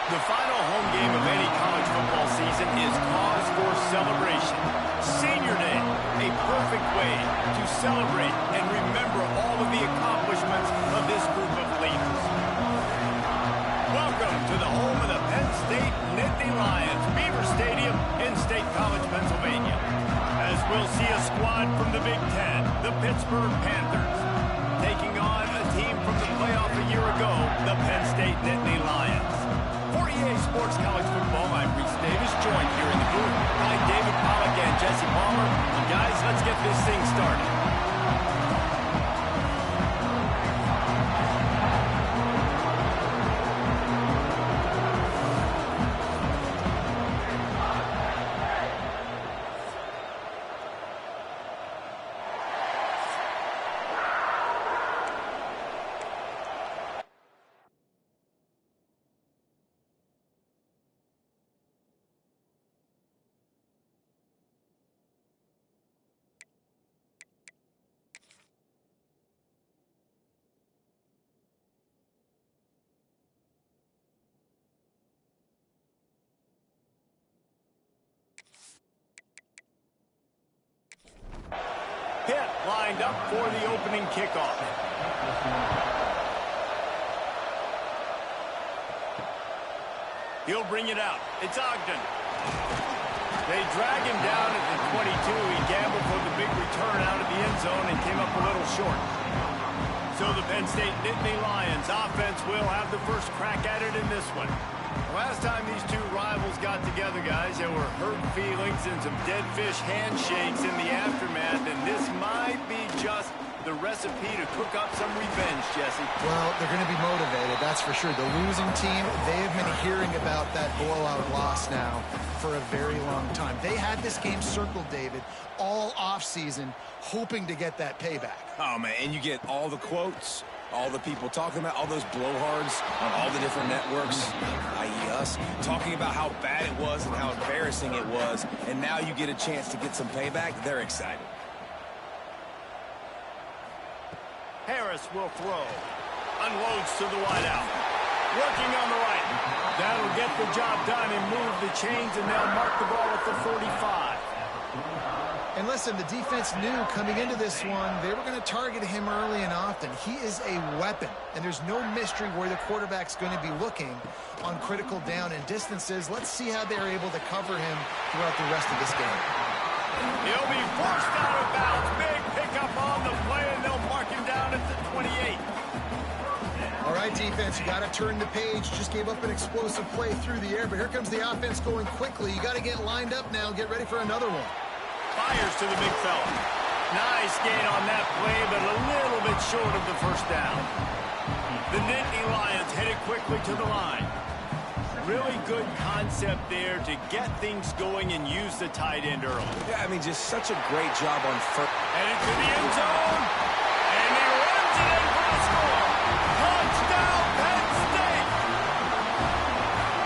The final home game of any college football season is cause for celebration. Senior Day, a perfect way to celebrate and remember all of the accomplishments of this group of leaders. Welcome to the home of the Penn State Nittany Lions, Beaver Stadium in State College, Pennsylvania. As we'll see a squad from the Big Ten, the Pittsburgh Panthers, taking on a team from the playoff a year ago, the Penn State Nittany Lions. For EA Sports College Football, I'm Reese Davis, joined here in the booth by David Pollack and Jesse Palmer. And guys, let's get this thing started. Pitt lined up for the opening kickoff. He'll bring it out. It's Ogden. They drag him down at the 22. He gambled for the big return out of the end zone and came up a little short. So the Penn State Nittany Lions offense will have the first crack at it in this one. Last time these two rivals got together, guys, there were hurt feelings and some dead fish handshakes in the aftermath, and this might be just the recipe to cook up some revenge, Jesse. Well, they're going to be motivated, that's for sure. The losing team, they have been hearing about that blowout loss now for a very long time. They had this game circled, David, all offseason, hoping to get that payback. Oh, man, and you get all the quotes, all the people talking about all those blowhards on all the different networks, i.e. us, talking about how bad it was and how embarrassing it was, and now you get a chance to get some payback. They're excited. Harris will throw. Unloads to the wideout. Working on the right. That'll get the job done and move the chains, and they'll mark the ball at the 45. And listen, the defense knew coming into this one, they were going to target him early and often. He is a weapon, and there's no mystery where the quarterback's going to be looking on critical down and distances. Let's see how they're able to cover him throughout the rest of this game. He'll be forced out of bounds. Big pickup on the play, and they'll mark him down at the 28. All right, defense, you got to turn the page. Just gave up an explosive play through the air, but here comes the offense going quickly. You got to get lined up now. Get ready for another one. Fires to the big fella. Nice gain on that play, but a little bit short of the first down. The Nittany Lions headed quickly to the line. Really good concept there to get things going and use the tight end early. Yeah, I mean, just such a great job on first. Headed to the end zone. And he runs it in for a score. Touchdown, Penn State.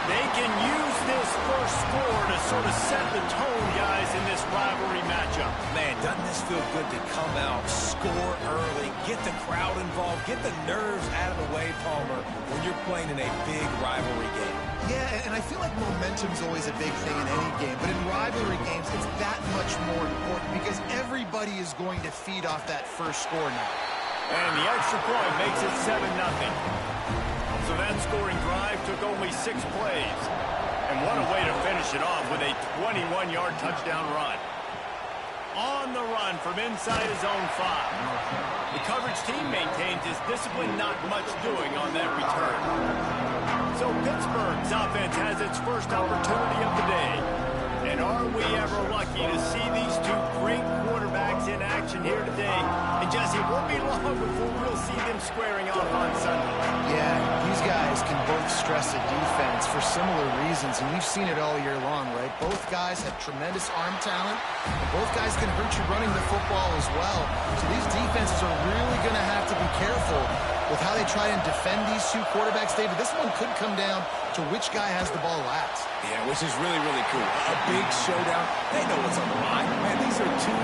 They can use this first score to sort of set the tone, guys, in this rivalry matchup. Man, doesn't this feel good to come out, score early, get the crowd involved, get the nerves out of the way, Palmer, when you're playing in a big rivalry game. Yeah, and I feel like momentum's always a big thing in any game, but in rivalry games, it's that much more important because everybody is going to feed off that first score now. And the extra point makes it 7-0. So that scoring drive took only 6 plays. And what a way to finish it off with a 21-yard touchdown run. On the run from inside his own 5. The coverage team maintains his discipline, not much doing on that return. So Pittsburgh's offense has its first opportunity of the day. And are we ever lucky to see these two great quarterbacks in action here today? And Jesse, it won't be long before we'll see them squaring off on Sunday. Yeah, these guys can both stress a defense for similar reasons, and we've seen it all year long, right? Both guys have tremendous arm talent, and both guys can hurt you running the football as well. So these defenses are really going to have to be careful with how they try and defend these two quarterbacks. David, this one could come down to which guy has the ball last. Yeah, which is really, really cool. A big showdown. They know what's on the line. Man, these are two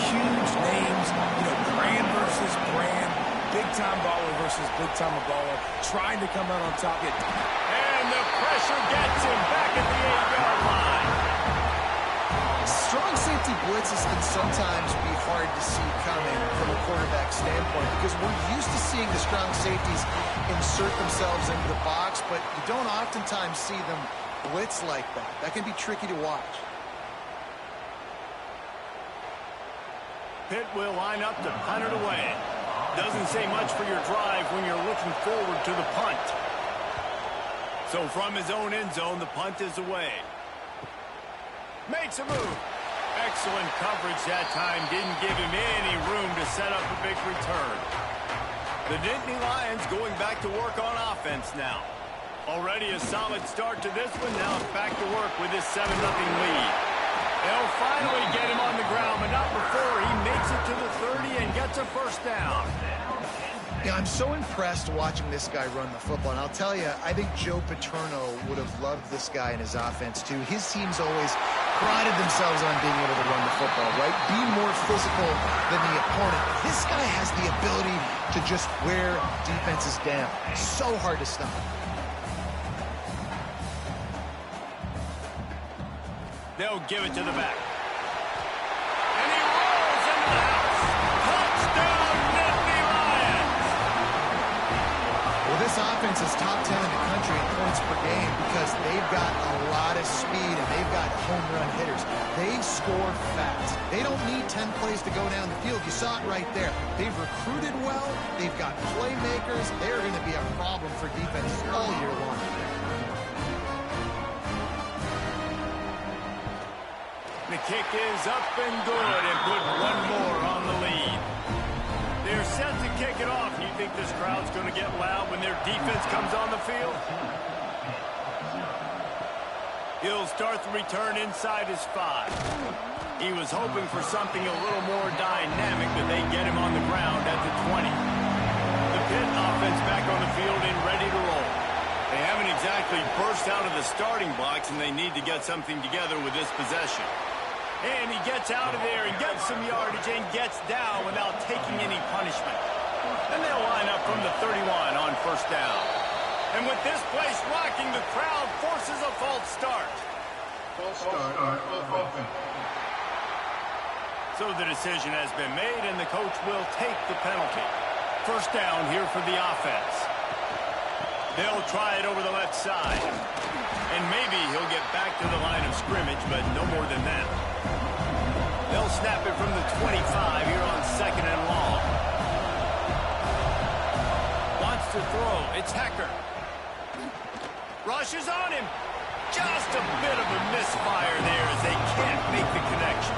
huge names. You know, brand versus brand. Big-time baller versus big-time baller. Trying to come out on top. And the pressure gets him back at the 8-yard line. Strong safety blitzes can sometimes be hard to see coming from a quarterback standpoint because we're used to seeing the strong safeties insert themselves into the box, but you don't oftentimes see them blitz like that. That can be tricky to watch. Pitt will line up to punt it away. Doesn't say much for your drive when you're looking forward to the punt. So from his own end zone, the punt is away. Makes a move. Excellent coverage that time. Didn't give him any room to set up a big return. The Nittany Lions going back to work on offense now. Already a solid start to this one. Now back to work with this 7-0 lead. They'll finally get him on the ground, but not before he makes it to the 30 and gets a first down. Yeah, I'm so impressed watching this guy run the football. And I'll tell you, I think Joe Paterno would have loved this guy in his offense, too. His teams always prided themselves on being able to run the football, right? Be more physical than the opponent. This guy has the ability to just wear defenses down. So hard to stop. They'll give it to the back. And he rolls into the house. Touchdown, Nittany Lions! Well, this offense is top 10 in the country in points per game because they've got a lot of speed and they've got home run hitters. They score fast. They don't need 10 plays to go down the field. You saw it right there. They've recruited well. They've got playmakers. They're going to be a problem for defenses all year long. The kick is up and good and put one more on the lead. They're set to kick it off. You think this crowd's going to get loud when their defense comes on the field? He'll start the return inside his 5. He was hoping for something a little more dynamic, but they get him on the ground at the 20. The Pitt offense back on the field and ready to roll. They haven't exactly burst out of the starting blocks, and they need to get something together with this possession. And he gets out of there and gets some yardage and gets down without taking any punishment. And they'll line up from the 31 on first down. And with this place rocking, the crowd forces a false start. False start. So the decision has been made, and the coach will take the penalty. First down here for the offense. They'll try it over the left side. And maybe he'll get back to the line of scrimmage, but no more than that. They'll snap it from the 25 here on 2nd and long. Wants to throw. It's Hecker. Rushes on him. Just a bit of a misfire there as they can't make the connection.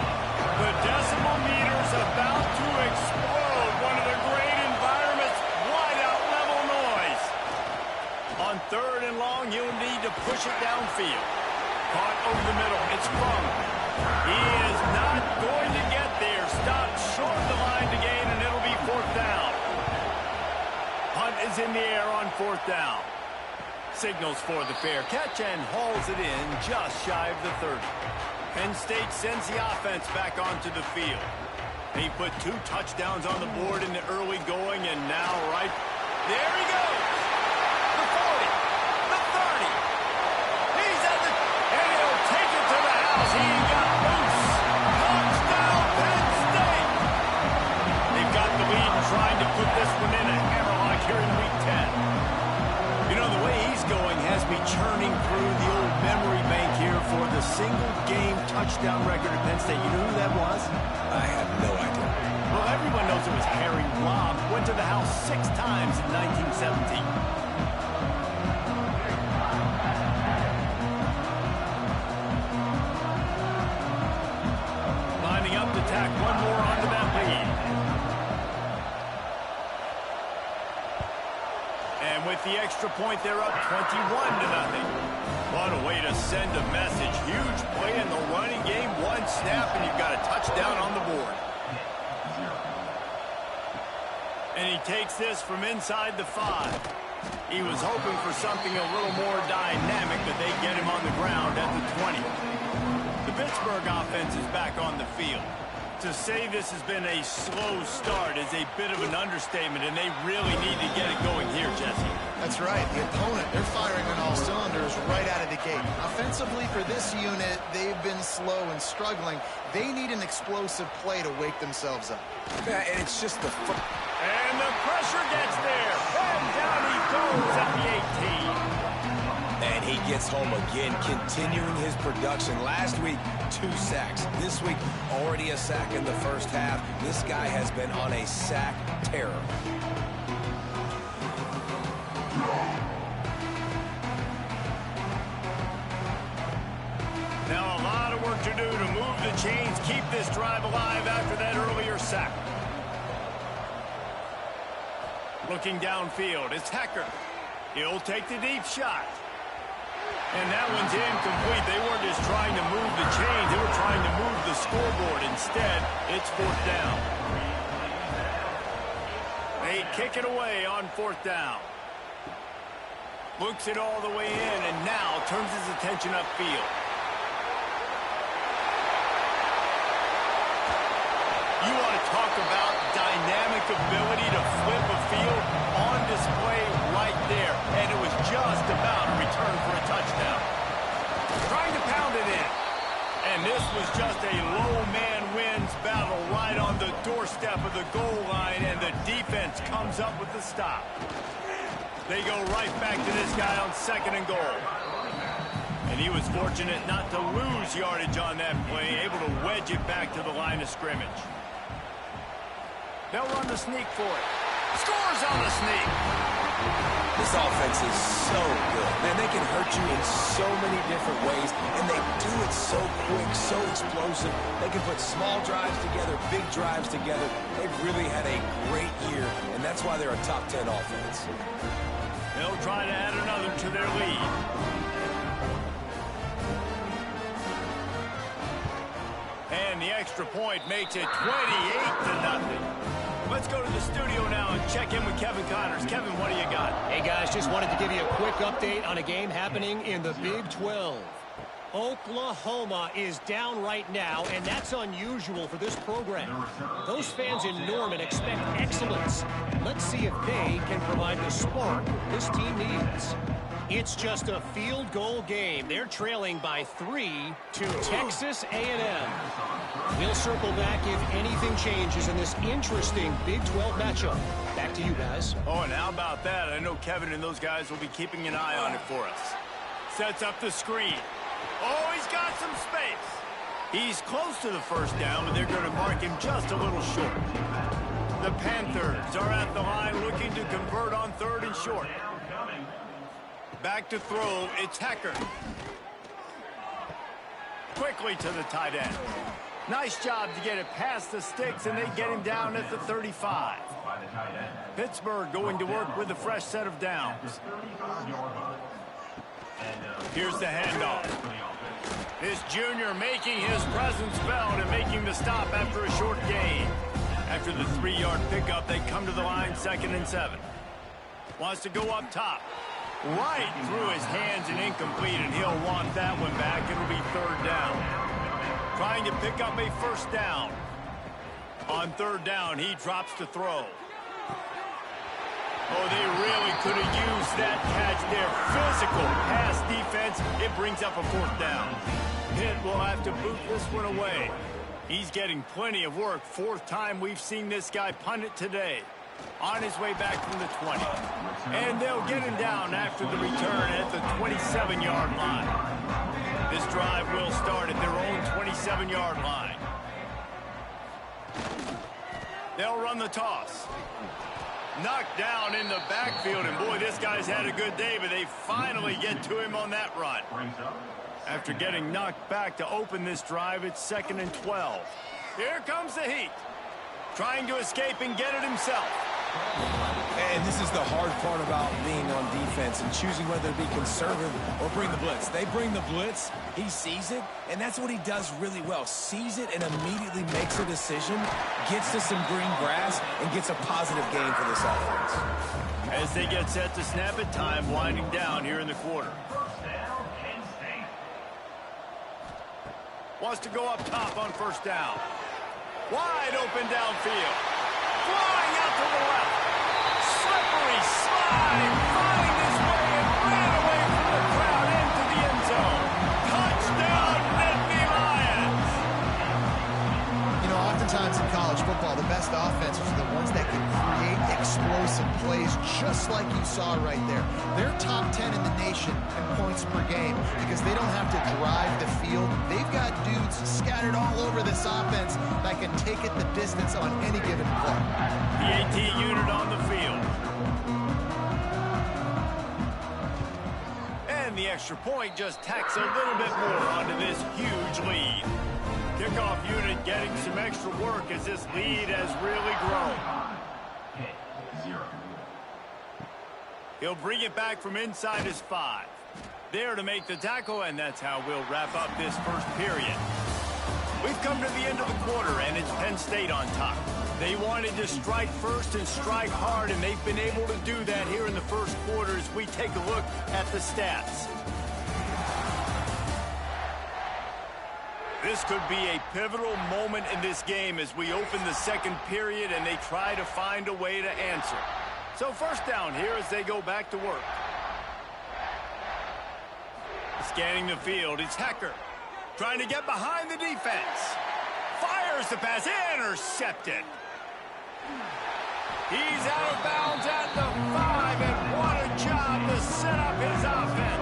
The decimal meter's about to explode. One of the great environments. Wide out level noise. On 3rd and long, he'll need to push it downfield. Caught over the middle. It's Crumb. He is not going to get there. Stopped short of the line to gain, and it'll be 4th down. Hunt is in the air on 4th down. Signals for the fair catch and hauls it in just shy of the 30. Penn State sends the offense back onto the field. He put 2 touchdowns on the board in the early going, and now right there he goes. The 40, the 30. He's at the, and he'll take it to the house. He got loose. Touchdown, Penn State. They've got the lead, trying to put this churning through the old memory bank here for the single-game touchdown record at Penn State. You know who that was? I have no idea. Well, everyone knows it was Harry Robb. Went to the house 6 times in 1917. Lining up to tack one more onto that lead. And with the extra point, they're up 21-0. What a way to send a message. Huge play in the running game. One snap, and you've got a touchdown on the board. And he takes this from inside the 5. He was hoping for something a little more dynamic, but they get him on the ground at the 20. The Pittsburgh offense is back on the field. To say this has been a slow start is a bit of an understatement, and they really need to get it going here, Jesse. That's right. The opponent, they're firing on all cylinders right out of the gate. Offensively, for this unit, they've been slow and struggling. They need an explosive play to wake themselves up. Yeah, and it's just the... And the pressure gets there. And down he goes at the 18. And he gets home again, continuing his production. Last week, 2 sacks. This week, already a sack in the first half. This guy has been on a sack terror. Now a lot of work to do to move the chains, keep this drive alive after that earlier sack. Looking downfield, it's Hecker. He'll take the deep shot. And that one's incomplete. They weren't just trying to move the chains. They were trying to move the scoreboard. Instead, it's 4th down. They kick it away on 4th down. Looks it all the way in, and now turns his attention upfield. You want to talk about dynamic ability to flip a field on display right there. And it was just about a return for a touchdown. Trying to pound it in. And this was just a low man wins battle right on the doorstep of the goal line, and the defense comes up with the stop. They go right back to this guy on 2nd and goal. And he was fortunate not to lose yardage on that play, able to wedge it back to the line of scrimmage. They'll run the sneak for it. Scores on the sneak. This offense is so good. Man, they can hurt you in so many different ways, and they do it so quick, so explosive. They can put small drives together, big drives together. They've really had a great year, and that's why they're a top 10 offense. They'll try to add another to their lead. And the extra point makes it 28-0. Let's go to the studio now and check in with Kevin Connors. Kevin, what do you got? Hey, guys, just wanted to give you a quick update on a game happening in the Big 12. Oklahoma is down right now, and that's unusual for this program. Those fans in Norman expect excellence. Let's see if they can provide the spark this team needs. It's just a field goal game. They're trailing by 3 to Texas A&M. We'll circle back if anything changes in this interesting Big 12 matchup. Back to you guys. Oh, and how about that? I know Kevin and those guys will be keeping an eye on it for us. Sets up the screen. Oh, he's got some space. He's close to the 1st down, but they're going to mark him just a little short. The Panthers are at the line looking to convert on 3rd and short. Back to throw, it's Hecker. Quickly to the tight end. Nice job to get it past the sticks, and they get him down at the 35. Pittsburgh going to work with a fresh set of downs. Here's the handoff. This junior making his presence felt and making the stop after a short gain. After the 3-yard pickup, they come to the line 2nd and 7. Wants to go up top. Right through his hands and incomplete, and he'll want that one back. It'll be 3rd down. Trying to pick up a 1st down. On 3rd down, he drops to throw. Oh, they really could have used that catch there. Physical pass defense. It brings up a 4th down. Pitt will have to boot this one away. He's getting plenty of work. 4th time we've seen this guy punt it today. On his way back from the 20. And they'll get him down after the return at the 27-yard line. This drive will start at their own 27-yard line. They'll run the toss. Knocked down in the backfield, and boy, this guy's had a good day, but they finally get to him on that run. After getting knocked back to open this drive, it's 2nd and 12. Here comes the heat. Trying to escape and get it himself. And this is the hard part about being on defense and choosing whether to be conservative or bring the blitz. They bring the blitz, he sees it, and that's what he does really well. Sees it and immediately makes a decision, gets to some green grass, and gets a positive gain for this offense. As they get set to snap it, time winding down here in the quarter. Wants to go up top on 1st down. Wide open downfield. Flying out to the left. Slippery slide. Finding his way and ran away from the crowd into the end zone. Touchdown, Nittany Lions. You know, oftentimes in college football, the best offenses are the ones that can create explosive plays just like you saw right there. They're top 10 in the nation in points per game because they don't have to drive the field. They've got dudes scattered all over this offense that can take it the distance on any given play. The AT unit on the field. And the extra point just tacks a little bit more onto this huge lead. Kickoff unit getting some extra work as this lead has really grown. He'll bring it back from inside his 5. There to make the tackle, and that's how we'll wrap up this first period. We've come to the end of the quarter, and it's Penn State on top. They wanted to strike first and strike hard, and they've been able to do that here in the first quarter as we take a look at the stats. This could be a pivotal moment in this game as we open the second period and they try to find a way to answer. So 1st down here as they go back to work. Scanning the field, it's Hecker. Trying to get behind the defense. Fires the pass, intercepted. He's out of bounds at the 5, and what a job to set up his offense.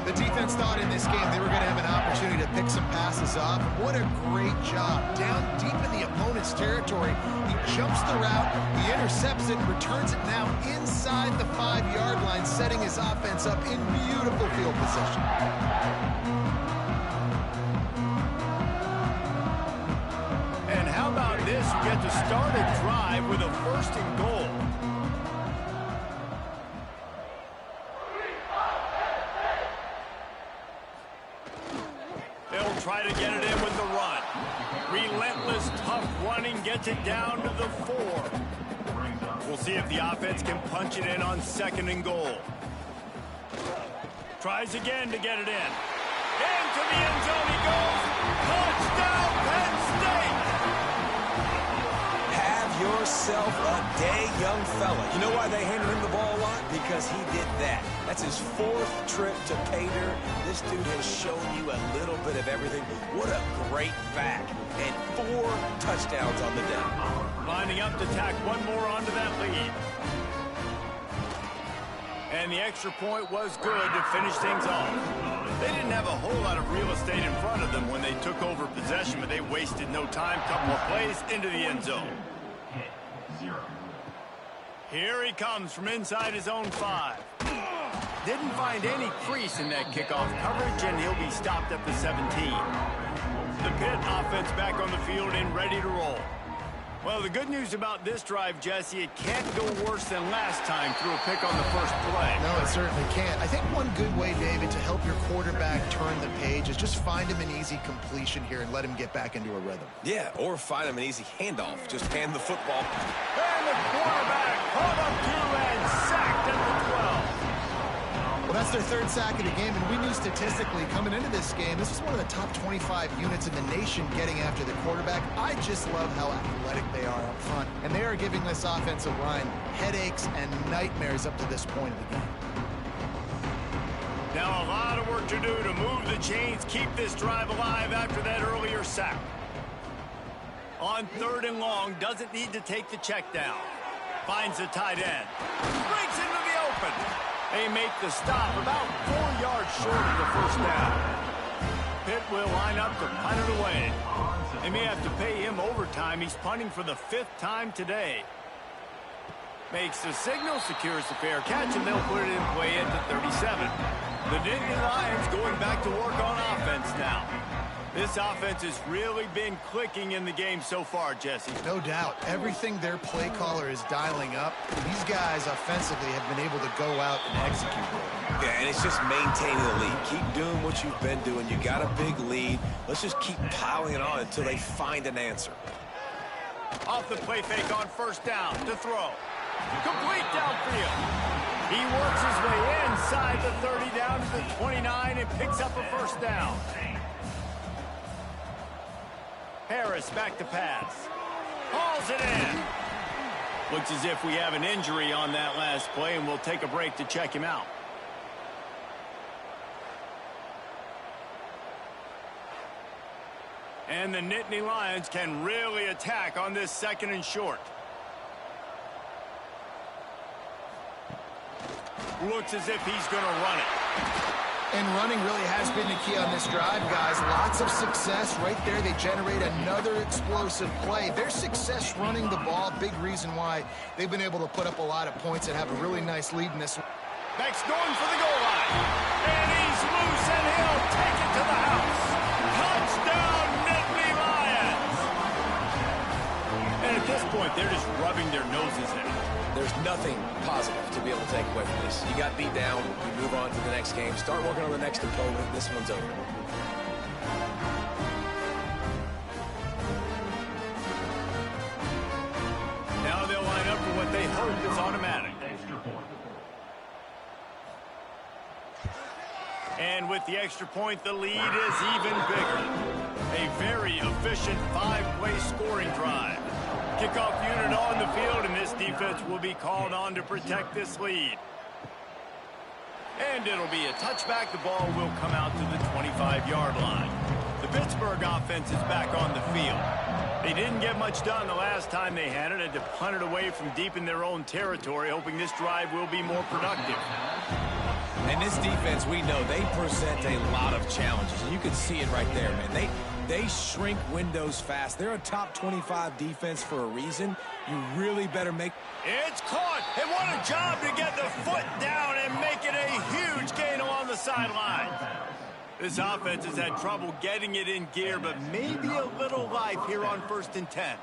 The defense thought in this game they were going to have an opportunity to pick some passes off. What a great job. Down deep in the opponent's territory, he jumps the route, he intercepts it, returns it now inside the 5-yard line, setting his offense up in beautiful field position. And how about this? You get to start a drive with a 1st and goal. They'll try to get it in with the run. Relentless, tough running gets it down to the 4. We'll see if the offense can punch it in on 2nd and goal. Tries again to get it in. Into the end zone he goes. Touchdown, Penn State! Have yourself a day, young fella. You know why they handed him the ball a lot? Because he did that. That's his 4th trip to pay dirt. This dude has shown you a little bit of everything. What a great back. And 4 touchdowns on the day. Lining up to tack one more onto that lead. And the extra point was good to finish things off. They didn't have a whole lot of real estate in front of them when they took over possession, but they wasted no time. Couple of plays into the end zone. Here he comes from inside his own 5. Didn't find any crease in that kickoff coverage, and he'll be stopped at the 17. The Pitt offense back on the field and ready to roll. Well, the good news about this drive, Jesse, it can't go worse than last time through a pick on the first play. No, it certainly can't. I think one good way, David, to help your quarterback turn the page is just find him an easy completion here and let him get back into a rhythm. Yeah, or find him an easy handoff. Just hand the football. And the quarterback caught up to and sacked at the 12. Well, that's their 3rd sack of the game, and we knew statistically coming into this game, this is one of the top 25 units in the nation getting after the quarterback. I just love how athletic they are up front, and they are giving this offensive line headaches and nightmares up to this point of the game. Now a lot of work to do to move the chains, keep this drive alive after that earlier sack. On 3rd and long, doesn't need to take the check down. Finds the tight end. Breaks into the open. They make the stop about 4 yards short of the first down. Pitt will line up to punt it away. They may have to pay him overtime. He's punting for the 5th time today. Makes the signal, secures the fair catch, and they'll put it in play at the 37. The Nittany Lions going back to work on offense now. This offense has really been clicking in the game so far, Jesse. No doubt. Everything their play caller is dialing up, these guys offensively have been able to go out and execute. Yeah, and it's just maintaining the lead. Keep doing what you've been doing. You got a big lead. Let's just keep piling it on until they find an answer. Off the play fake on first down to throw. Complete downfield. He works his way inside the 30 down to the 29 and picks up a first down. Harris back to pass. Hauls it in. Looks as if we have an injury on that last play, and we'll take a break to check him out. And the Nittany Lions can really attack on this 2nd and short. Looks as if he's going to run it. And running really has been the key on this drive, guys. Lots of success right there. They generate another explosive play. Their success running the ball, big reason why they've been able to put up a lot of points and have a really nice lead in this one. Beck's going for the goal line. And he's loose, and he'll take it to the house. Touchdown, Nittany Lions. And at this point, they're just rubbing their noses in it. There's nothing positive to be able to take away from this. You got beat down, you move on to the next game, start working on the next opponent. This one's over. Now they'll line up for what they hope is automatic. And with the extra point, the lead is even bigger. A very efficient 5-play scoring drive. Kickoff unit on the field, and this defense will be called on to protect this lead. And it'll be a touchback. The ball will come out to the 25-yard line. The Pittsburgh offense is back on the field. They didn't get much done the last time they had it. Had to punt it away from deep in their own territory, hoping this drive will be more productive. And this defense, we know, they present a lot of challenges. And you can see it right there, man. They shrink windows fast. They're a top 25 defense for a reason. You really better make... It's caught, and what a job to get the foot down and make it a huge gain along the sideline. This offense has had trouble getting it in gear, but maybe a little life here on 1st and 10.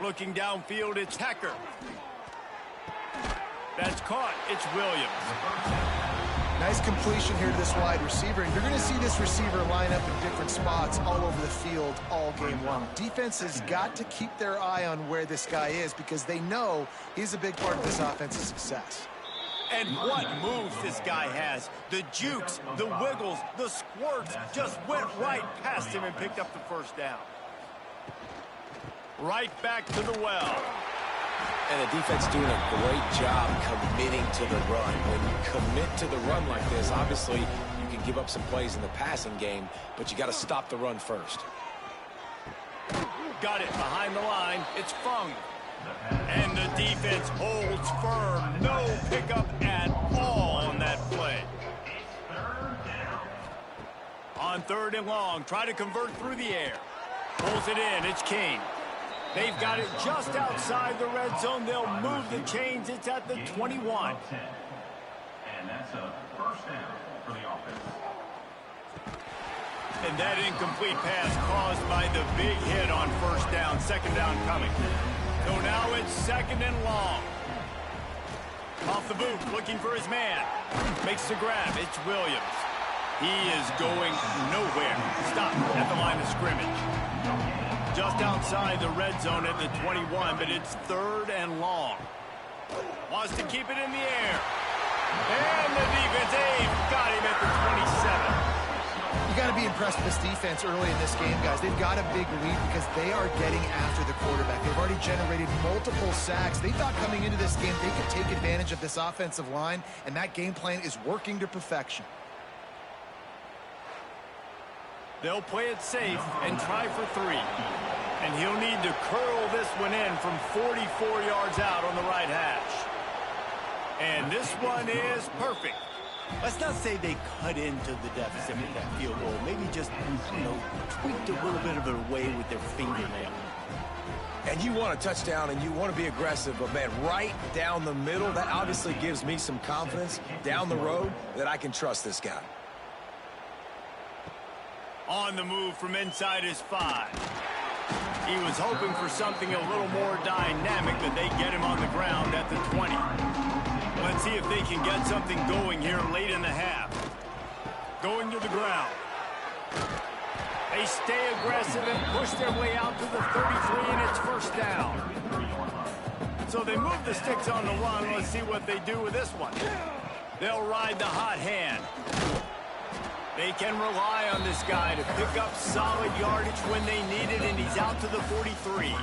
Looking downfield, it's Hecker. That's caught. It's Williams. Nice completion here to this wide receiver, and you're going to see this receiver line up in different spots all over the field all game long. Defense has got to keep their eye on where this guy is because they know he's a big part of this offense's success. And what moves this guy has. The jukes, the wiggles, the squirts just went right past him and picked up the first down. Right back to the well. And the defense doing a great job committing to the run. When you commit to the run like this, obviously you can give up some plays in the passing game, but you got to stop the run first. Got it behind the line. It's Fung. And the defense holds firm. No pickup at all on that play. On 3rd and long, try to convert through the air. Pulls it in. It's King. They've got it just outside the red zone. They'll move the chains. It's at the 21. And that's a first down for the offense. And that incomplete pass caused by the big hit on first down. 2nd down coming. So now it's 2nd and long. Off the boot, looking for his man. Makes the grab. It's Williams. He is going nowhere. Stop at the line of scrimmage. Just outside the red zone at the 21, but it's 3rd and long. Wants to keep it in the air. And the defense, got him at the 27. You got to be impressed with this defense early in this game, guys. They've got a big lead because they are getting after the quarterback. They've already generated multiple sacks. They thought coming into this game they could take advantage of this offensive line, and that game plan is working to perfection. They'll play it safe and try for 3. And he'll need to curl this one in from 44 yards out on the right hash. And this one is perfect. Let's not say they cut into the deficit with that field goal. Maybe just, tweaked a little bit of it away with their fingernail. And you want a touchdown and you want to be aggressive, but man, right down the middle, that obviously gives me some confidence down the road that I can trust this guy. On the move from inside his 5. He was hoping for something a little more dynamic, but they get him on the ground at the 20. Let's see if they can get something going here late in the half. Going to the ground. They stay aggressive and push their way out to the 33, and it's first down. So they move the sticks on the run. Let's see what they do with this one. They'll ride the hot hand. They can rely on this guy to pick up solid yardage when they need it, and he's out to the 43.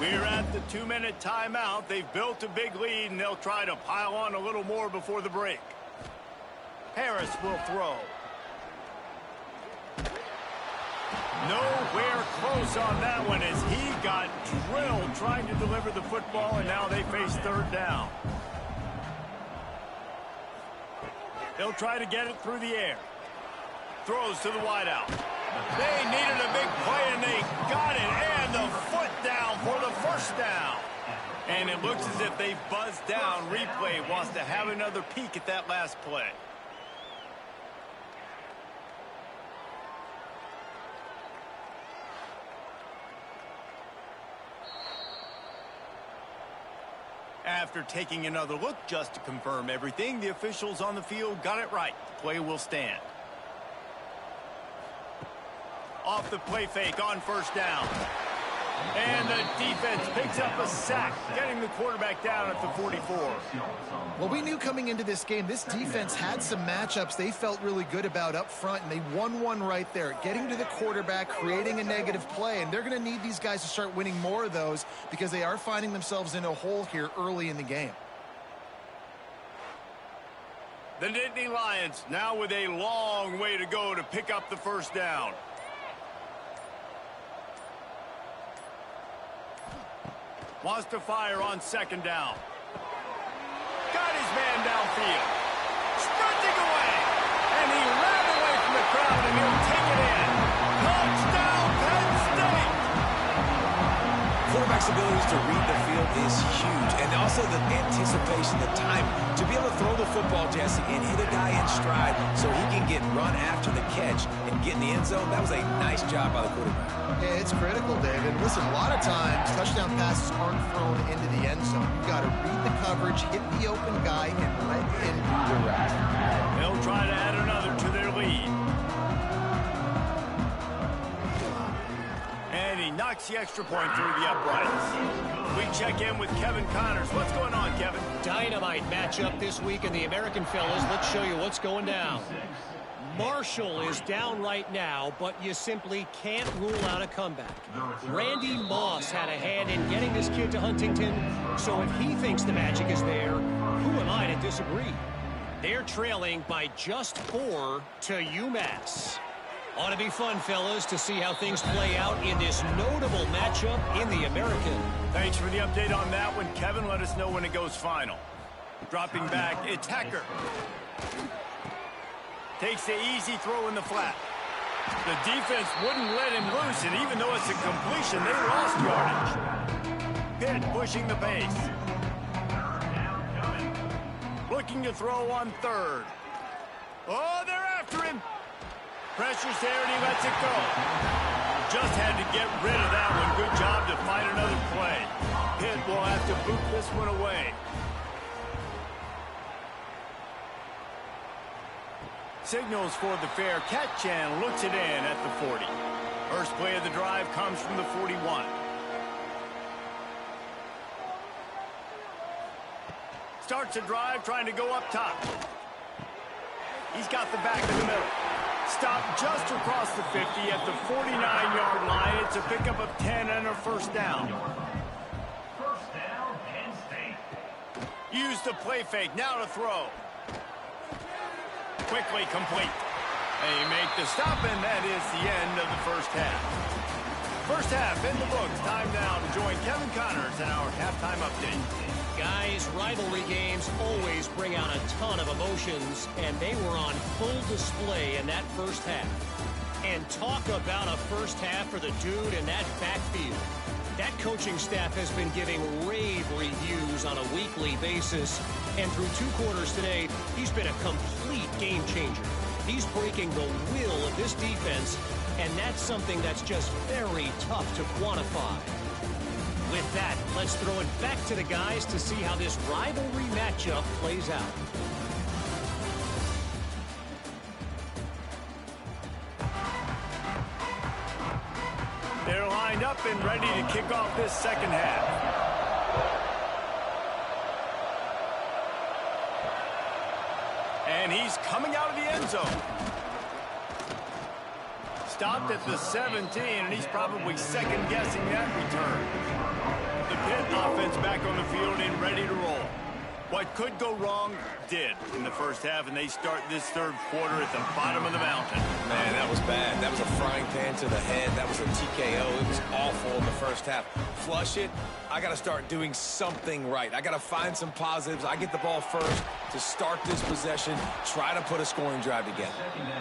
We're at the 2-minute timeout. They've built a big lead, and they'll try to pile on a little more before the break. Harris will throw. Nowhere close on that one as he got drilled trying to deliver the football, and now they face third down. They'll try to get it through the air. Throws to the wideout. They needed a big play, and they got it, and the foot down for the first down. And it looks as if they buzzed down. Replay wants to have another peek at that last play. After taking another look just to confirm everything, the officials on the field got it right. The play will stand. Off the play fake on first down. And the defense picks up a sack, getting the quarterback down at the 44. Well, we knew coming into this game, this defense had some matchups they felt really good about up front, and they won one right there, getting to the quarterback, creating a negative play, and they're going to need these guys to start winning more of those because they are finding themselves in a hole here early in the game. The Nittany Lions now with a long way to go to pick up the first down. Wants to fire on second down. Got his man downfield. Sprinting away. And he ran away from the crowd, and he'll take it in. Touchdown, Penn State! Quarterback's abilities to read the field is huge. And also the anticipation, the time to be able to throw the football, Jesse, and hit a guy in stride so he can get run after the catch and get in the end zone. That was a nice job by the quarterback. Yeah, it's critical, David. Listen, a lot of times, touchdown passes aren't thrown into the end zone. You've got to read the coverage, hit the open guy, and let him do the rest. They'll try to add another to their lead. And he knocks the extra point through the uprights. We check in with Kevin Connors. What's going on, Kevin? Dynamite matchup this week in the American, fellas. Let's show you what's going down. Marshall is down right now, but you simply can't rule out a comeback. Randy Moss had a hand in getting this kid to Huntington, so if he thinks the magic is there, who am I to disagree? They're trailing by just 4 to UMass. Ought to be fun, fellas, to see how things play out in this notable matchup in the American. Thanks for the update on that one, Kevin. Let us know when it goes final. Dropping back, it's Hecker. Takes the easy throw in the flat. The defense wouldn't let him loose, and even though it's a completion, they lost yardage. Pitt pushing the pace. Looking to throw on third. Oh, they're after him. Pressure's there, and he lets it go. Just had to get rid of that one. Good job to find another play. Pitt will have to boot this one away. Signals for the fair catch and looks it in at the 40. First play of the drive comes from the 41. Starts a drive trying to go up top. He's got the back in the middle. Stopped just across the 50 at the 49-yard line. It's a pickup of 10 and a first down. First down, Penn State. Use the play fake. Now to throw. Quickly complete. They make the stop, and that is the end of the first half. First half in the books. Time now to join Kevin Connors in our halftime update. Guys, rivalry games always bring out a ton of emotions, and they were on full display in that first half. And talk about a first half for the dude in that backfield. That coaching staff has been giving rave reviews on a weekly basis. And through 2 quarters today, he's been a complete game changer. He's breaking the will of this defense, and that's something that's just very tough to quantify. With that, let's throw it back to the guys to see how this rivalry matchup plays out. They're lined up and ready to kick off this second half. And he's coming out of the end zone. Stopped at the 17, and he's probably second-guessing that return. The Pitt offense back on the field and ready to roll. What could go wrong did in the first half, and they start this third quarter at the bottom of the mountain. Man, that was bad. That was a frying pan to the head. That was a TKO. It was awful in the first half. Flush it. I got to start doing something right. I got to find some positives. I get the ball first to start this possession, try to put a scoring drive together.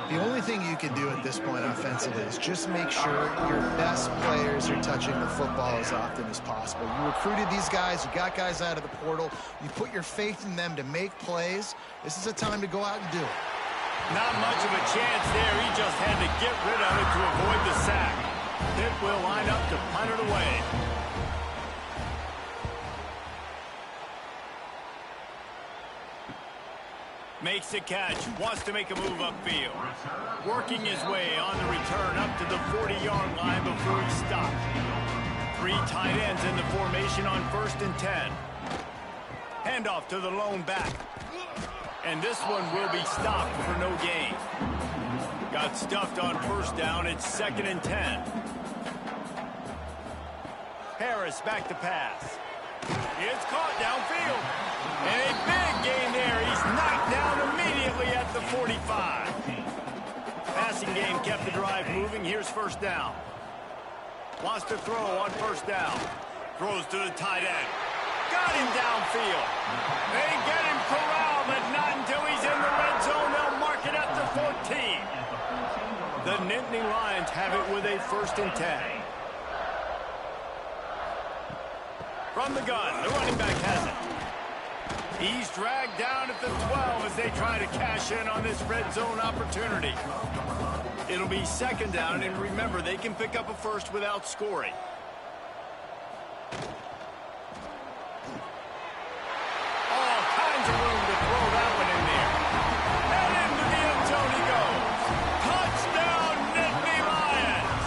The only thing you can do at this point offensively is just make sure your best players are touching the football as often as possible. You recruited these guys. You got guys out of the portal. You put your faith in them to make plays. This is a time to go out and do it. Not much of a chance there. He just had to get rid of it to avoid the sack. Pitt will line up to punt it away. Makes the catch, wants to make a move upfield. Working his way on the return up to the 40-yard line before he stopped. 3 tight ends in the formation on 1st and 10. Handoff to the lone back. And this one will be stopped for no gain. Got stuffed on 1st down, it's 2nd and 10. Harris back to pass. It's caught downfield. And a big gain there. He's knocked down immediately at the 45. Passing game kept the drive moving. Here's 1st down. Wants to throw on 1st down. Throws to the tight end. Got him downfield. They get him corralled, but not until he's in the red zone. They'll mark it at the 14. The Nittany Lions have it with a 1st and 10. From the gun, the running back has it. He's dragged down at the 12 as they try to cash in on this red zone opportunity. It'll be 2nd down, and remember, they can pick up a 1st without scoring. All kinds of room to throw that one in there. And into the end zone he goes. Touchdown, Nittany Lions!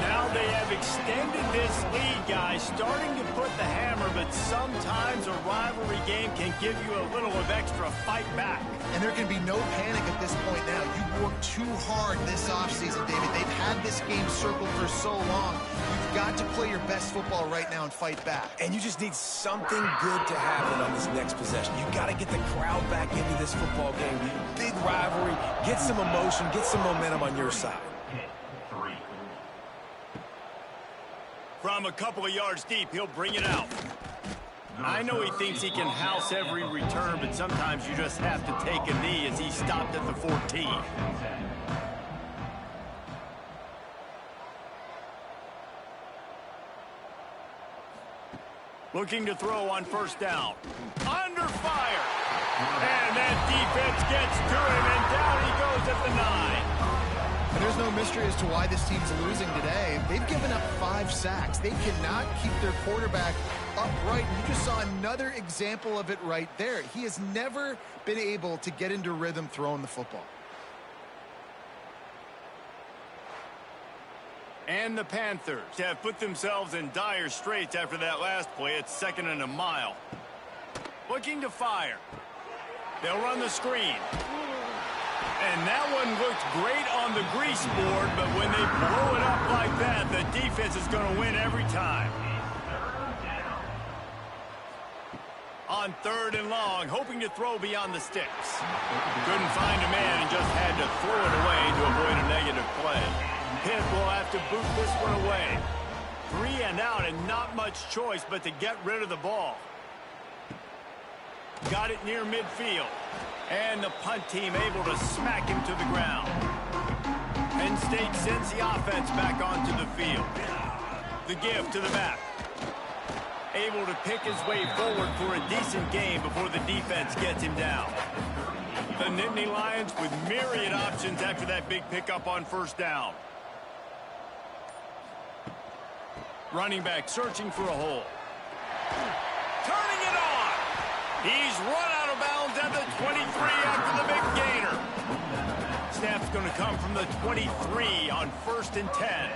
Now they have extended this lead, guys, starting to put the hammer, but sometimes a rivalry game can give you a little of extra fight back. And there can be no panic at this point now. You worked too hard this offseason, David. They've had this game circled for so long. You've got to play your best football right now and fight back. And you just need something good to happen on this next possession. You got to get the crowd back into this football game. Big rivalry. Get some emotion. Get some momentum on your side. From a couple of yards deep, he'll bring it out. I know he thinks he can house every return, but sometimes you just have to take a knee as he stopped at the 14. Looking to throw on 1st down. Under fire. And that defense gets to him, and down he goes at the 9. And there's no mystery as to why this team's losing today. They've given up 5 sacks. They cannot keep their quarterback upright. And you just saw another example of it right there. He has never been able to get into rhythm throwing the football. And the Panthers have put themselves in dire straits after that last play. It's 2nd and a mile. Looking to fire. They'll run the screen. And that one looked great on the grease board, but when they blow it up like that, the defense is going to win every time. On 3rd and long, hoping to throw beyond the sticks. Couldn't find a man and just had to throw it away to avoid a negative play. Pitt will have to boot this one away. 3 and out and not much choice but to get rid of the ball. Got it near midfield. And the punt team able to smack him to the ground. Penn State sends the offense back onto the field. The give to the back. Able to pick his way forward for a decent game before the defense gets him down. The Nittany Lions with myriad options after that big pickup on first down. Running back searching for a hole. Turning it on. He's run out of bounds at the 23 after the big gainer. Snap's going to come from the 23 on 1st and 10.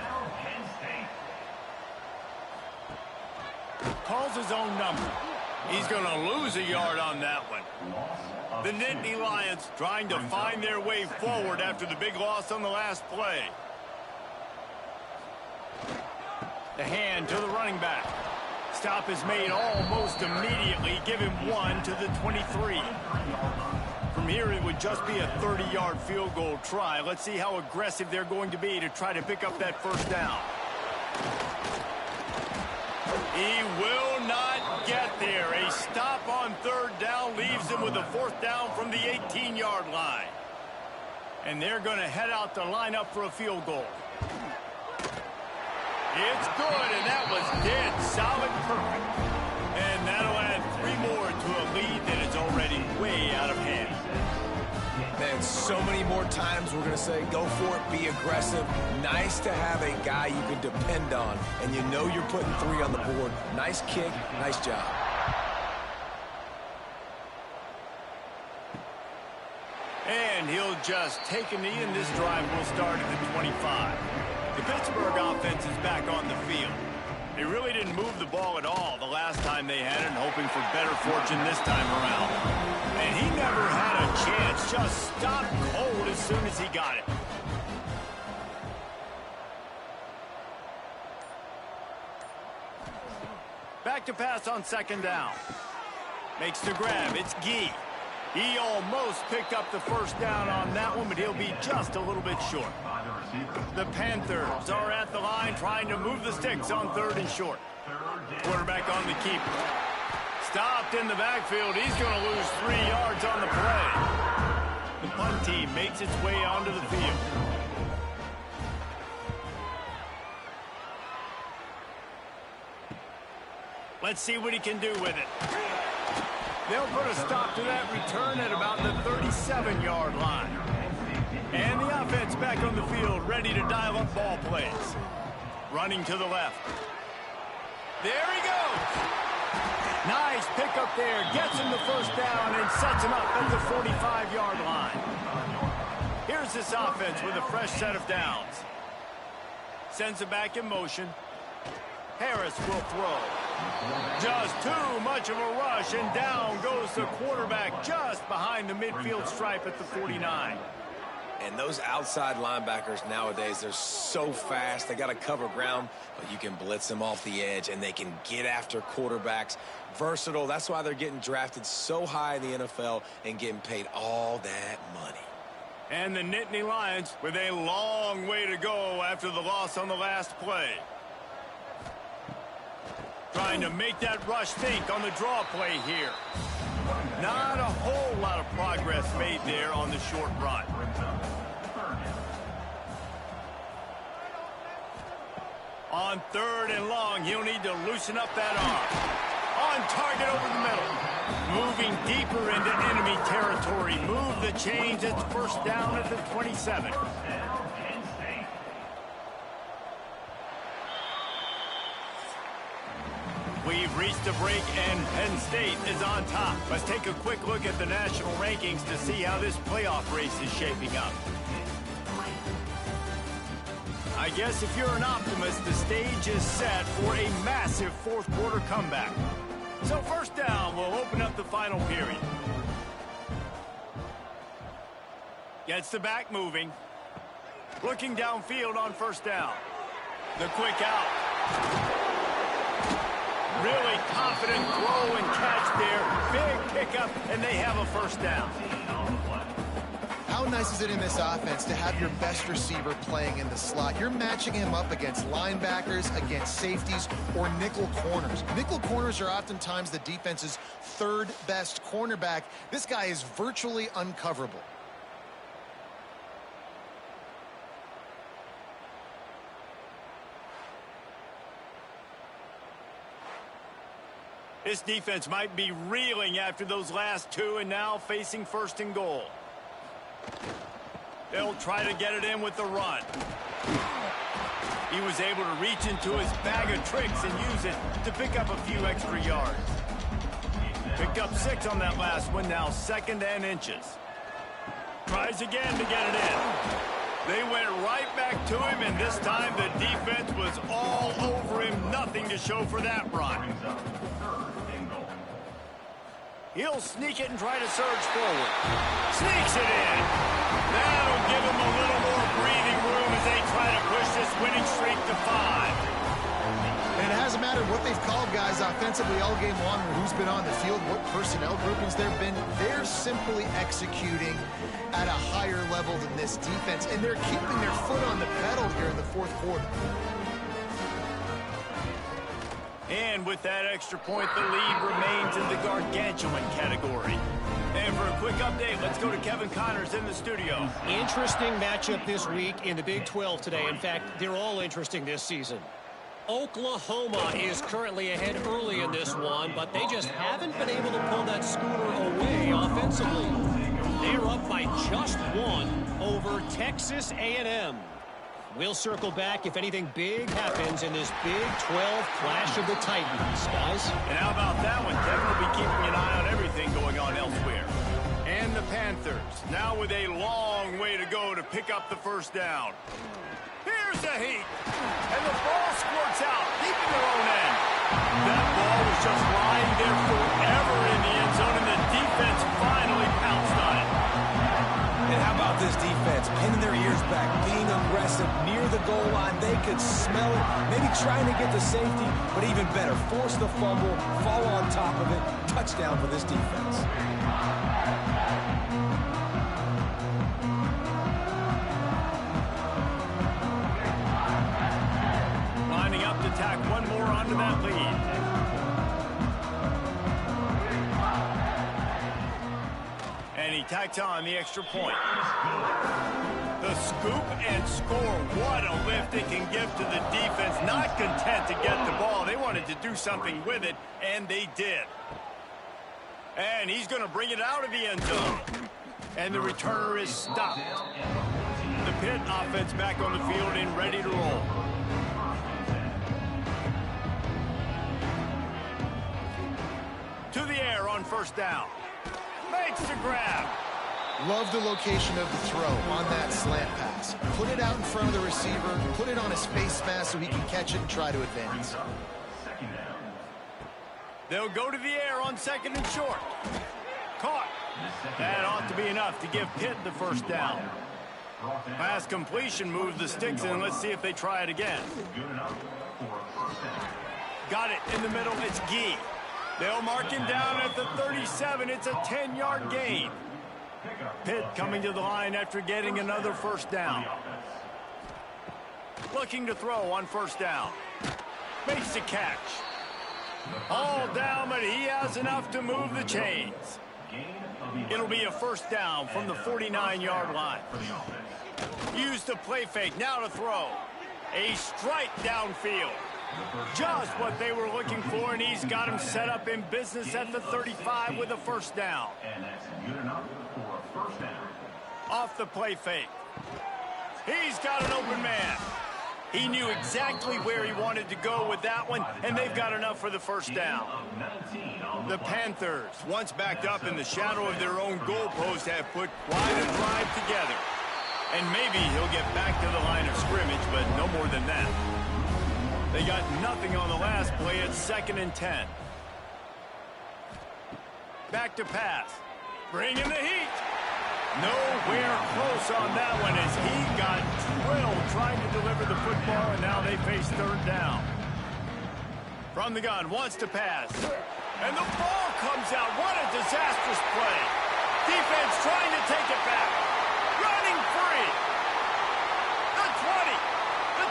Calls his own number. He's going to lose a yard on that one. The Nittany Lions trying to find their way forward after the big loss on the last play. The hand to the running back. Stop is made almost immediately. Give him 1 to the 23. From here, it would just be a 30-yard field goal try. Let's see how aggressive they're going to be to try to pick up that first down. He will not get there. A stop on 3rd down leaves him with a 4th down from the 18-yard line. And they're going to head out to line up for a field goal. It's good, and that was dead solid perfect. And that'll add 3 more to a lead that is already way out of hand. Man, so many more times we're going to say, go for it, be aggressive. Nice to have a guy you can depend on, and you know you're putting 3 on the board. Nice kick, nice job. And he'll just take a knee, and this drive will start at the 25. The Pittsburgh offense is back on the field. They really didn't move the ball at all the last time they had it, and hoping for better fortune this time around. And he never had a chance, just stopped cold as soon as he got it. Back to pass on 2nd down. Makes the grab, it's Gee. He almost picked up the first down on that one, but he'll be just a little bit short. The Panthers are at the line trying to move the sticks on 3rd and short. Quarterback on the keeper. Stopped in the backfield. He's going to lose 3 yards on the play. The punt team makes its way onto the field. Let's see what he can do with it. They'll put a stop to that return at about the 37-yard line. And the offense back on the field, ready to dial up ball plays. Running to the left. There he goes. Nice pickup there. Gets him the first down and sets him up at the 45-yard line. Here's this offense with a fresh set of downs. Sends it back in motion. Harris will throw. Just too much of a rush, and down goes the quarterback just behind the midfield stripe at the 49. And those outside linebackers nowadays, they're so fast. They got to cover ground, but you can blitz them off the edge, and they can get after quarterbacks. Versatile. That's why they're getting drafted so high in the NFL and getting paid all that money. And the Nittany Lions with a long way to go after the loss on the last play. Trying to make that rush think on the draw play here. Not a whole lot of progress made there on the short run. On 3rd and long, he'll need to loosen up that arm. On target over the middle. Moving deeper into enemy territory. Move the chains. It's first down at the 27. We've reached a break, and Penn State is on top. Let's take a quick look at the national rankings to see how this playoff race is shaping up. I guess if you're an optimist, the stage is set for a massive 4th quarter comeback. So 1st down will open up the final period. Gets the back moving. Looking downfield on 1st down. The quick out. Really confident throw and catch there. Big pickup, and they have a 1st down. How How nice is it in this offense to have your best receiver playing in the slot? You're matching him up against linebackers, against safeties, or nickel corners. Nickel corners are oftentimes the defense's third best cornerback. This guy is virtually uncoverable. This defense might be reeling after those last two and now facing 1st and goal. They'll try to get it in with the run. He was able to reach into his bag of tricks and use it to pick up a few extra yards. Picked up 6 on that last one, now 2nd and inches. Tries again to get it in. They went right back to him, and this time the defense was all over him. Nothing to show for that run. He'll sneak it and try to surge forward. Sneaks it in. That'll give him a little more breathing room as they try to push this winning streak to 5. And it hasn't mattered what they've called guys offensively all game long or who's been on the field, what personnel groupings there have been. They're simply executing at a higher level than this defense, and they're keeping their foot on the pedal here in the 4th quarter. And with that extra point, the lead remains in the gargantuan category. And for a quick update, let's go to Kevin Connors in the studio. Interesting matchup this week in the Big 12 today. In fact, they're all interesting this season. Oklahoma is currently ahead early in this one, but they just haven't been able to pull that schooner away offensively. They're up by just 1 over Texas A&M. We'll circle back if anything big happens in this Big 12 clash of the Titans, guys. And how about that one? Kevin will be keeping an eye on everything going on elsewhere. And the Panthers, now with a long way to go to pick up the 1st down. Here's a heat. And the ball squirts out, deep in their own end. That ball was just lying there forever in the end zone, and the defense finally pounced on it. And how about this defense? Pinning their ears back, being aggressive near the goal line. They could smell it, maybe trying to get the safety, but even better, force the fumble, fall on top of it. Touchdown for this defense. Lining up to tack one more onto that lead. And he tacks on the extra point. The scoop and score. What a lift it can give to the defense. Not content to get the ball. They wanted to do something with it, and they did. And he's going to bring it out of the end zone. And the returner is stopped. The Pitt offense back on the field and ready to roll. To the air on 1st down. Makes the grab. Love the location of the throw on that slant pass. Put it out in front of the receiver, put it on his face mask so he can catch it and try to advance. They'll go to the air on 2nd and short. Caught. That ought to be enough to give Pitt the 1st down. Pass completion moves the sticks in. Let's see if they try it again. Got it in the middle. It's Gee. They'll mark him down at the 37. It's a 10-yard gain. Pitt coming to the line after getting another 1st down. Looking to throw on 1st down. Makes the catch. All down, but he has enough to move the chains. It'll be a 1st down from the 49-yard line. Use the play fake. Now to throw. A strike downfield. Just what they were looking for, and he's got him set up in business at the 35 with a 1st down. And that's good enough for a 1st down. Off the play fake. He's got an open man. He knew exactly where he wanted to go with that one, and they've got enough for the 1st down. The Panthers, once backed up in the shadow of their own goalpost, have put quite a drive together. And maybe he'll get back to the line of scrimmage, but no more than that. They got nothing on the last play. It's 2nd and 10. Back to pass. Bringing the heat. Nowhere close on that one as he got drilled trying to deliver the football, and now they face 3rd down. From the gun, wants to pass. And the ball comes out. What a disastrous play. Defense trying to take it back.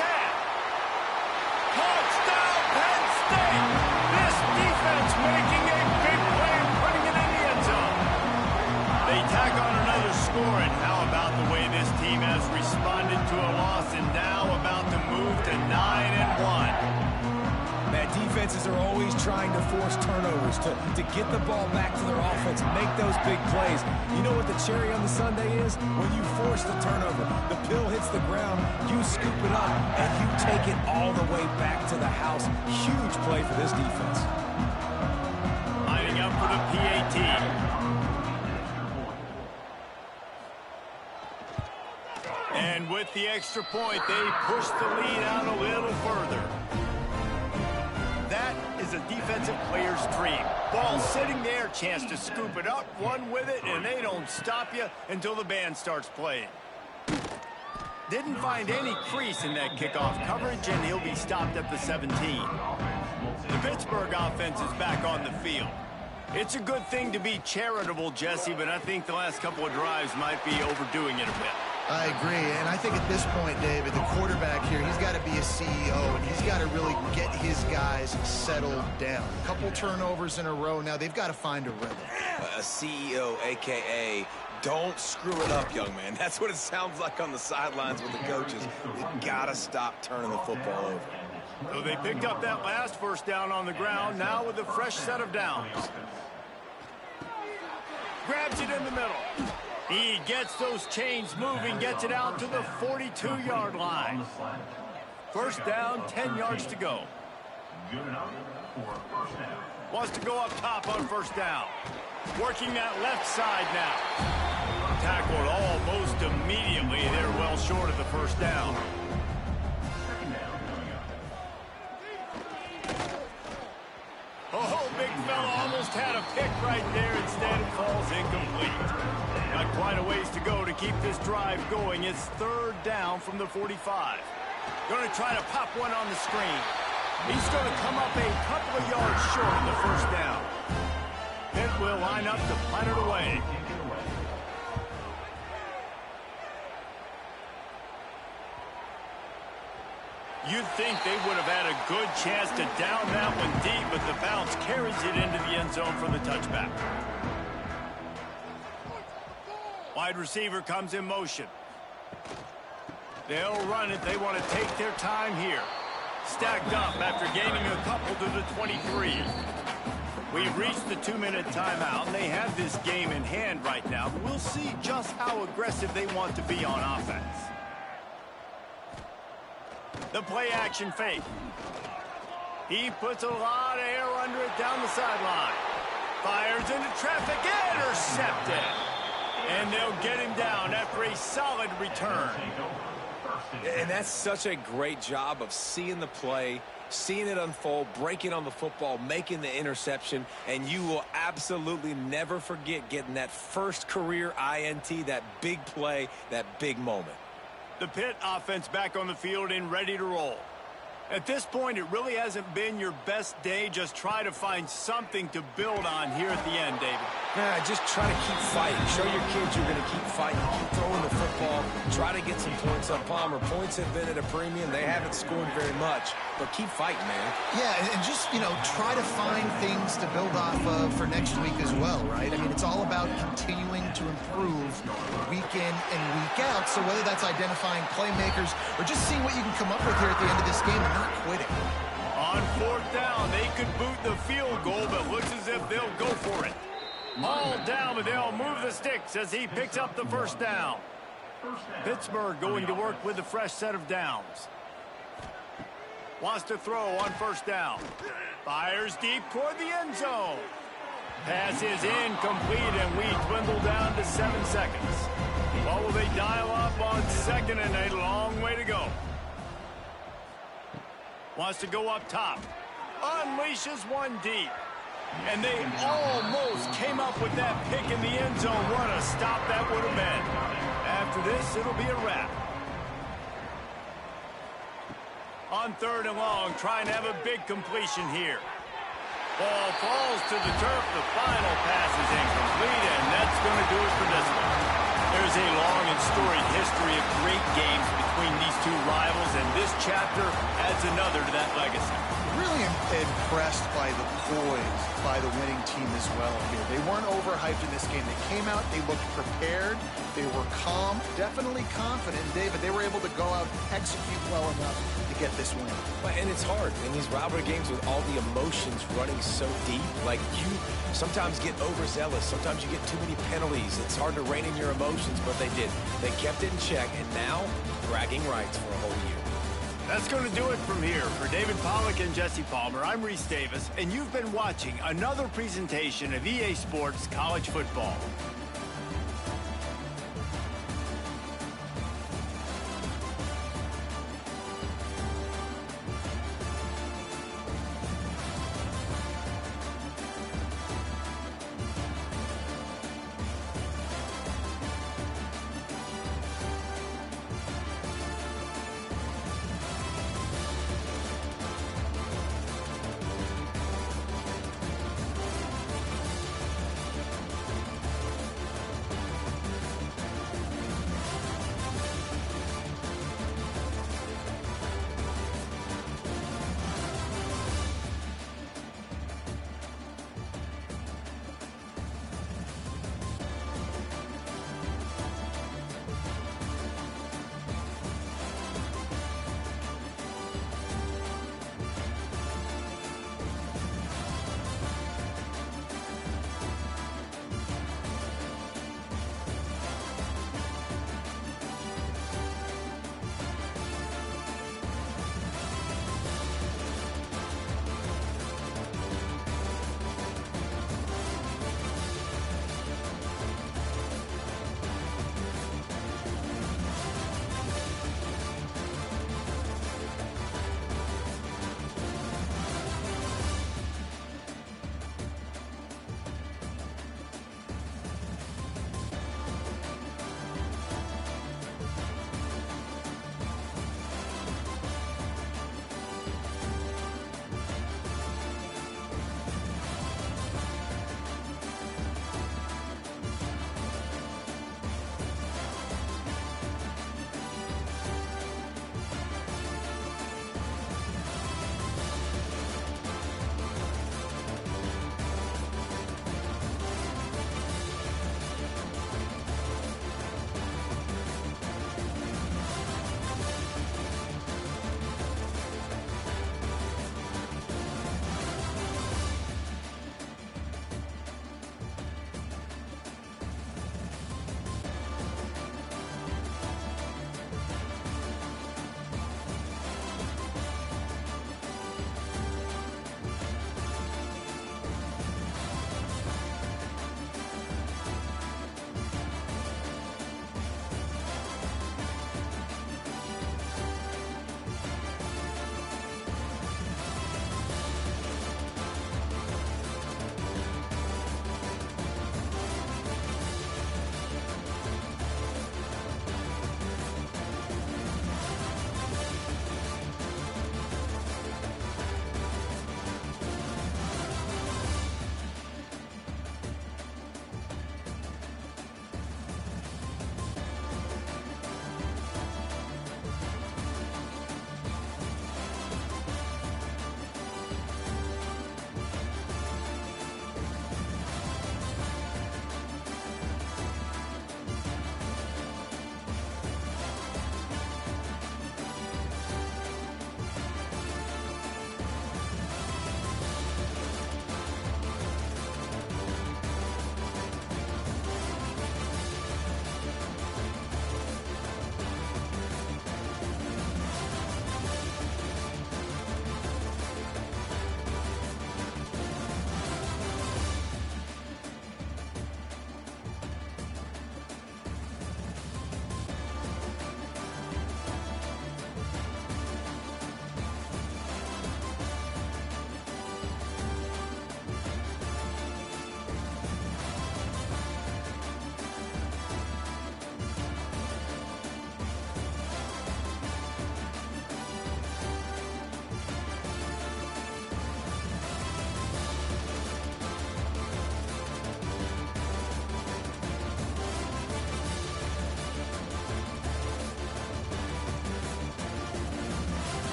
10. Touchdown, Penn State! This defense making a big play and putting it in the end zone. They tack on another score, and how about the way this team has responded to a loss and now about to move to 9-1. Man, defenses are always trying to force turnovers to get the ball back to their offense, make those big plays. You know what the cherry on the sundae is? When you force the turnover, the pill hits the ground, you scoop it up, and you take it all the way back to the house. Huge play for this defense. Lining up for the PAT. And with the extra point, they push the lead out a little further. That is a defensive player's dream. Ball sitting there, chance to scoop it up, run with it, and they don't stop you until the band starts playing. Didn't find any crease in that kickoff coverage, and he'll be stopped at the 17. The Pittsburgh offense is back on the field. It's a good thing to be charitable, Jesse, but I think the last couple of drives might be overdoing it a bit. I agree, and I think at this point, David, the quarterback here, he's got to be a CEO, and he's got to really get his guys settled down. A couple turnovers in a row now. They've got to find a rhythm. A CEO, a.k.a. don't screw it up, young man. That's what it sounds like on the sidelines with the coaches. You've got to stop turning the football over. So they picked up that last first down on the ground, now with a fresh set of downs. Grabs it in the middle. He gets those chains moving, gets it out to the 42-yard line. First down, 10 yards to go. Wants to go up top on first down. Working that left side now. Tackled almost immediately. They're well short of the first down. Oh, big fella almost had a pick right there. Instead, it falls incomplete. Got quite a ways to go to keep this drive going. It's third down from the 45. Going to try to pop one on the screen. He's going to come up a couple of yards short of the first down. Pitt will line up to punt it away. You'd think they would have had a good chance to down that one deep, but the bounce carries it into the end zone for the touchback. Wide receiver comes in motion. They'll run it. They want to take their time here. Stacked up after gaining a couple to the 23. We've reached the 2-minute timeout, and they have this game in hand right now. But we'll see just how aggressive they want to be on offense. The play-action fake. He puts a lot of air under it down the sideline. Fires into traffic, intercepted. And they'll get him down after a solid return. And that's such a great job of seeing the play, seeing it unfold, breaking on the football, making the interception, and you will absolutely never forget getting that first career INT, that big play, that big moment. The Pitt offense back on the field and ready to roll. At this point, it really hasn't been your best day. Just try to find something to build on here at the end, David. Yeah, just try to keep fighting. Show your kids you're going to keep fighting. Keep throwing the football. Try to get some points up. Palmer, points have been at a premium. They haven't scored very much, but keep fighting, man. Yeah, and just, try to find things to build off of for next week as well, right? I mean, it's all about continuing to improve week in and week out. So whether that's identifying playmakers or just seeing what you can come up with here at the end of this game and not quitting. On fourth down, they could boot the field goal, but looks as if they'll go for it. All down, but they'll move the sticks as he picks up the first down. Pittsburgh going to work with a fresh set of downs. Wants to throw on first down. Fires deep toward the end zone. Pass is incomplete, and we dwindle down to 7 seconds. What will they dial up on second, and a long way to go. Wants to go up top. Unleashes one deep. And they almost came up with that pick in the end zone. What a stop that would have been. After this, it'll be a wrap. On third and long, trying to have a big completion here. Ball falls to the turf. The final pass is incomplete, and that's going to do it for this one. There's a long and storied history of great games between these two rivals, and this chapter adds another to that legacy. Really impressed by the poise by the winning team as well here. They weren't overhyped in this game. They came out, they looked prepared, they were calm, definitely confident, David. They were able to go out and execute well enough to get this win. And it's hard in these rivalry games with all the emotions running so deep. Like, you sometimes get overzealous. Sometimes you get too many penalties. It's hard to rein in your emotions, but they did. They kept it in check, and now bragging rights for a whole year. That's going to do it from here. For David Pollack and Jesse Palmer, I'm Reese Davis, and you've been watching another presentation of EA Sports College Football.